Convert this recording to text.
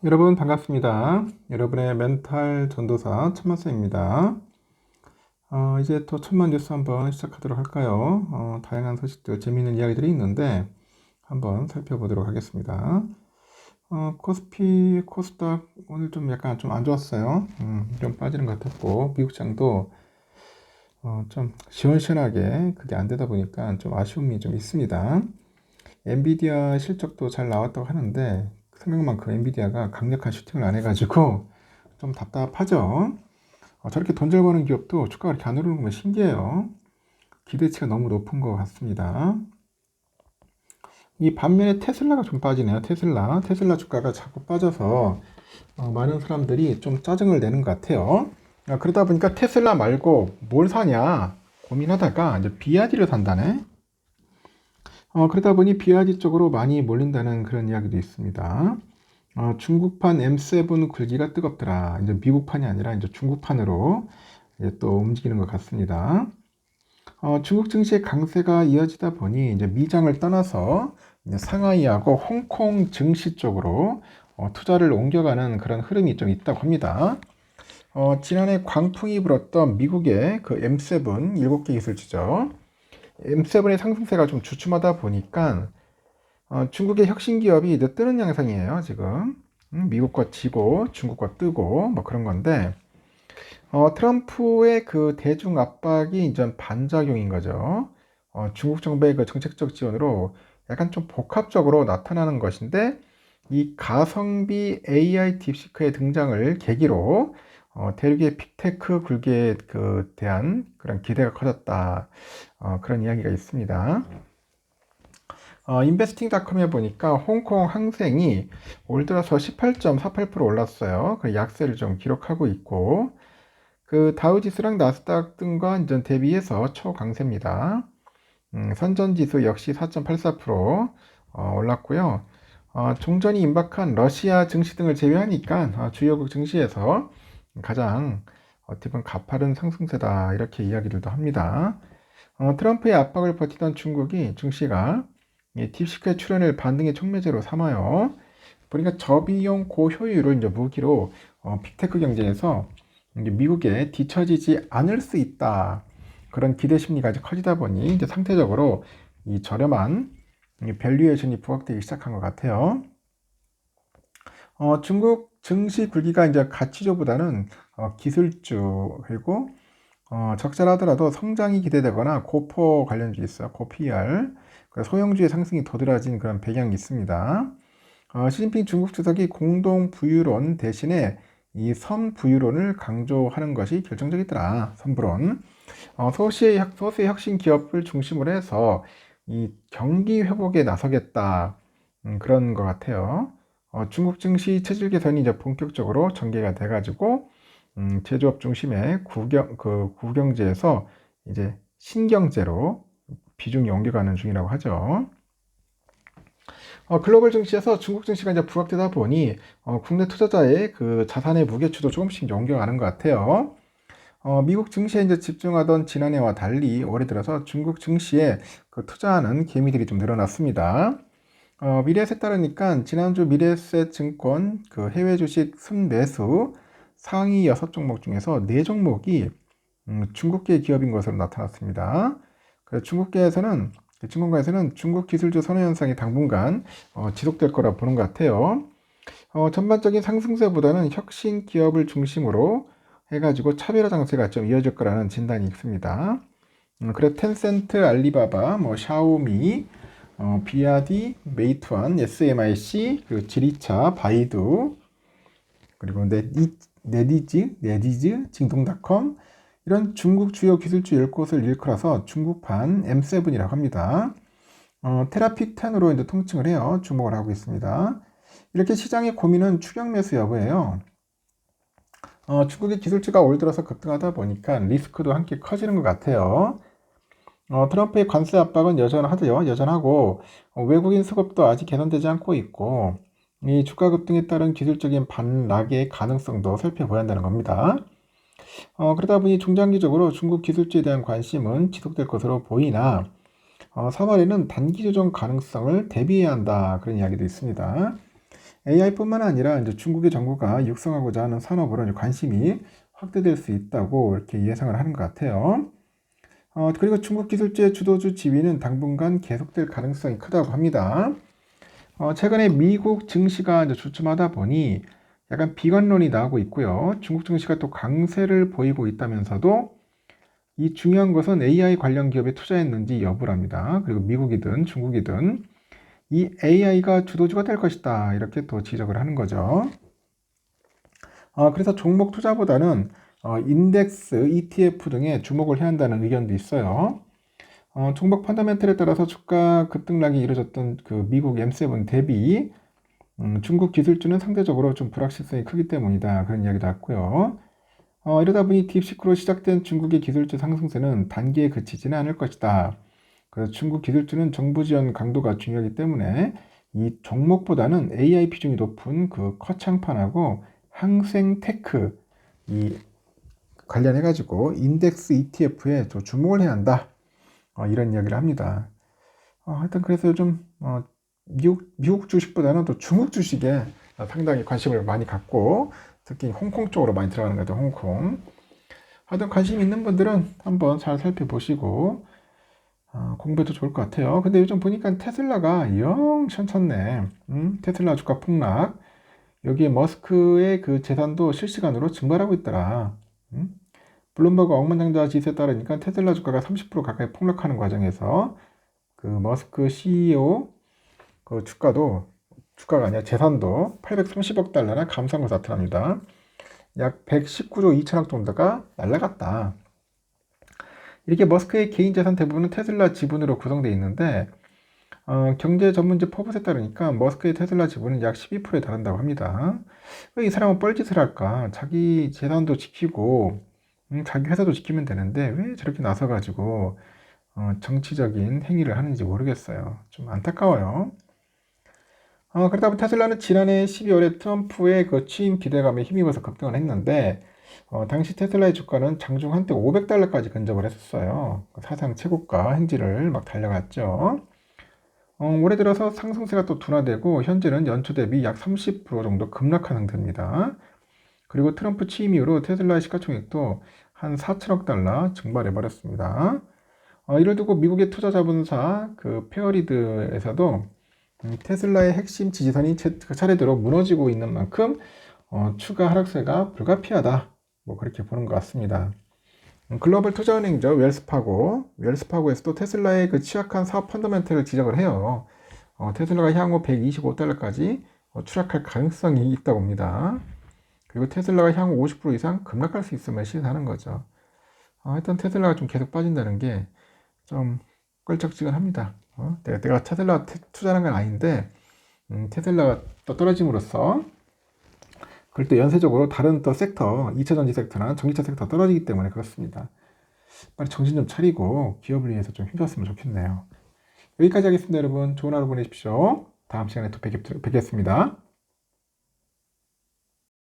여러분 반갑습니다. 여러분의 멘탈 전도사 천만쌤입니다. 이제 또 천만 뉴스 한번 시작하도록 할까요? 다양한 소식들, 재미있는 이야기들이 있는데 한번 살펴보도록 하겠습니다. 코스피, 코스닥 오늘 좀 약간 좀 안 좋았어요. 좀 빠지는 것 같았고 미국 장도 좀 시원시원하게 그게 안 되다 보니까 좀 아쉬움이 좀 있습니다. 엔비디아 실적도 잘 나왔다고 하는데 생각만큼 엔비디아가 강력한 슈팅을 안 해가지고 좀 답답하죠. 저렇게 돈 잘 버는 기업도 주가가 이렇게 안 오르는 건 신기해요. 기대치가 너무 높은 것 같습니다. 이 반면에 테슬라가 좀 빠지네요. 테슬라 주가가 자꾸 빠져서 많은 사람들이 좀 짜증을 내는 것 같아요. 그러다 보니까 테슬라 말고 뭘 사냐 고민하다가 이제 비아디를 산다네. 그러다 보니 비아디 쪽으로 많이 몰린다는 그런 이야기도 있습니다. 중국판 M7 굴기가 뜨겁더라. 이제 미국판이 아니라 이제 중국판으로 이제 또 움직이는 것 같습니다. 중국 증시의 강세가 이어지다 보니 이제 미장을 떠나서 이제 상하이하고 홍콩 증시 쪽으로 투자를 옮겨가는 그런 흐름이 좀 있다고 합니다. 지난해 광풍이 불었던 미국의 그 M7 7개 기술주죠. M7의 상승세가 좀 주춤하다 보니까 중국의 혁신 기업이 이제 뜨는 양상이에요, 지금. 미국과 지고 중국과 뜨고 뭐 그런 건데 트럼프의 그 대중 압박이 이제 반작용인 거죠. 중국 정부의 그 정책적 지원으로 약간 좀 복합적으로 나타나는 것인데 이 가성비 AI 딥시크의 등장을 계기로 대륙의 빅테크 굴기에 그 대한 그런 기대가 커졌다. 그런 이야기가 있습니다. 인베스팅닷컴에 보니까 홍콩 항생이 올 들어서 18.48% 올랐어요. 그 약세를 좀 기록하고 있고 그 다우지수랑 나스닥 등과 이제 대비해서 초강세입니다. 선전지수 역시 4.84% 올랐고요. 종전이 임박한 러시아 증시 등을 제외하니까 주요국 증시에서 가장 어떻게 보면 가파른 상승세다 이렇게 이야기들도 합니다. 트럼프의 압박을 버티던 중국이 증시가 딥시크의 출현을 반등의 촉매제로 삼아요. 보니까 저비용 고효율을 이제 무기로 빅테크 경쟁에서 미국에 뒤처지지 않을 수 있다. 그런 기대 심리가 아주 커지다 보니 이제 상대적으로 이 저렴한 밸류에이션이 부각되기 시작한 것 같아요. 중국 증시 굴기가 이제 가치주보다는 기술주 그리고 적절하더라도 성장이 기대되거나 고포 관련주 있어요. 고PR 소형주의 상승이 도드라진 그런 배경이 있습니다. 시진핑 중국 주석이 공동 부유론 대신에 이 선부유론을 강조하는 것이 결정적이더라. 선부론. 소수의 혁신 기업을 중심으로 해서 이 경기 회복에 나서겠다. 그런 것 같아요. 중국 증시 체질 개선이 이제 본격적으로 전개가 돼가지고 제조업 중심의 국영제에서 이제 신경제로 비중이 옮겨가는 중이라고 하죠. 글로벌 증시에서 중국 증시가 이제 부각되다 보니 국내 투자자의 그 자산의 무게추도 조금씩 옮겨가는 것 같아요. 미국 증시에 이제 집중하던 지난해와 달리 올해 들어서 중국 증시에 그 투자하는 개미들이 좀 늘어났습니다. 미래에셋 따르니까 지난주 미래에셋 증권 그 해외 주식 순매수 상위 6종목 중에서 4종목이 중국계 기업인 것으로 나타났습니다. 그래서 중국계에서는 증권가에서는 중국 기술주 선호 현상이 당분간 지속될 거라 보는 것 같아요. 전반적인 상승세보다는 혁신 기업을 중심으로 해가지고 차별화 장세가 좀 이어질 거라는 진단이 있습니다. 그래서 텐센트, 알리바바, 뭐 샤오미, 비아디, 메이투안, SMIC, 그리고 지리차, 바이두, 그리고 네디즈, 징동닷컴 이런 중국 주요 기술주 10곳을 일컬어서 중국판 M7이라고 합니다. 테라픽10으로 이제 통칭을 해요. 주목을 하고 있습니다. 이렇게 시장의 고민은 추격 매수 여부예요. 중국의 기술주가 올 들어서 급등하다 보니까 리스크도 함께 커지는 것 같아요. 트럼프의 관세 압박은 여전하고 외국인 수급도 아직 개선되지 않고 있고 이 주가 급등에 따른 기술적인 반락의 가능성도 살펴봐야 한다는 겁니다. 그러다 보니 중장기적으로 중국 기술주에 대한 관심은 지속될 것으로 보이나 3월에는 단기 조정 가능성을 대비해야 한다 그런 이야기도 있습니다. AI뿐만 아니라 이제 중국의 정부가 육성하고자 하는 산업으로 이제 관심이 확대될 수 있다고 이렇게 예상을 하는 것 같아요. 그리고 중국 기술주의 주도주 지위는 당분간 계속될 가능성이 크다고 합니다. 최근에 미국 증시가 이제 주춤하다 보니 약간 비관론이 나오고 있고요. 중국 증시가 또 강세를 보이고 있다면서도 이 중요한 것은 AI 관련 기업에 투자했는지 여부랍니다. 그리고 미국이든 중국이든 이 AI가 주도주가 될 것이다. 이렇게 또 지적을 하는 거죠. 그래서 종목 투자보다는 인덱스, ETF 등에 주목을 해야 한다는 의견도 있어요. 종목 펀더멘털에 따라서 주가 급등락이 이루어졌던 그 미국 M7 대비 중국 기술주는 상대적으로 좀 불확실성이 크기 때문이다. 그런 이야기도 했고요. 이러다 보니 딥시크로 시작된 중국의 기술주 상승세는 단기에 그치지는 않을 것이다. 그래서 중국 기술주는 정부 지원 강도가 중요하기 때문에 이 종목보다는 AI 비중이 높은 그 커창판하고 항생테크 이 관련해가지고 인덱스 ETF에 주목을 해야 한다. 이런 이야기를 합니다. 하여튼 그래서 요즘 미국 주식보다는 또 중국 주식에 상당히 관심을 많이 갖고 특히 홍콩 쪽으로 많이 들어가는 것 같아요. 홍콩. 하여튼 관심 있는 분들은 한번 잘 살펴보시고 공부해도 좋을 것 같아요. 근데 요즘 보니까 테슬라가 영 천천네. 테슬라 주가 폭락. 여기에 머스크의 그 재산도 실시간으로 증발하고 있더라. 블룸버그 억만장자 지수에 따르니까 테슬라 주가가 30% 가까이 폭락하는 과정에서 그 머스크 CEO 그 주가가 아니라 재산도 830억 달러나 감소한 것으로 나타납니다. 약 119조 2천억 정도가 날라갔다. 이렇게 머스크의 개인 재산 대부분은 테슬라 지분으로 구성되어 있는데 경제 전문지 포브스에 따르니까 머스크의 테슬라 지분은 약 12%에 달한다고 합니다. 왜 이 사람은 뻘짓을 할까? 자기 재산도 지키고 자기 회사도 지키면 되는데 왜 저렇게 나서가지고 정치적인 행위를 하는지 모르겠어요. 좀 안타까워요. 그러다 보니 테슬라는 지난해 12월에 트럼프의 그 취임 기대감에 힘입어서 급등을 했는데 당시 테슬라의 주가는 장중 한때 500달러까지 근접을 했었어요. 사상 최고가 행진을 막 달려갔죠. 올해 들어서 상승세가 또 둔화되고 현재는 연초 대비 약 30% 정도 급락한 상태입니다. 그리고 트럼프 취임 이후로 테슬라의 시가총액도 한 4천억 달러 증발해 버렸습니다. 이를 두고 미국의 투자 자본사 그 페어리드에서도 테슬라의 핵심 지지선이 차례대로 무너지고 있는 만큼 추가 하락세가 불가피하다. 뭐 그렇게 보는 것 같습니다. 글로벌 투자은행이죠. 웰스파고에서도 테슬라의 그 취약한 사업 펀더멘털을 지적을 해요. 테슬라가 향후 125달러까지 추락할 가능성이 있다고 봅니다. 그리고 테슬라가 향후 50% 이상 급락할 수 있음을 시사하는 거죠. 하여튼 테슬라가 좀 계속 빠진다는 게 좀 껄쩍지근합니다. 내가 테슬라 투자하는 건 아닌데 테슬라가 또 떨어짐으로써 그럴 때 연쇄적으로 다른 또 섹터, 2차전지 섹터나 전기차 섹터 떨어지기 때문에 그렇습니다. 빨리 정신 좀 차리고 기업을 위해서 좀 힘줬으면 좋겠네요. 여기까지 하겠습니다, 여러분. 좋은 하루 보내십시오. 다음 시간에 또 뵙겠습니다.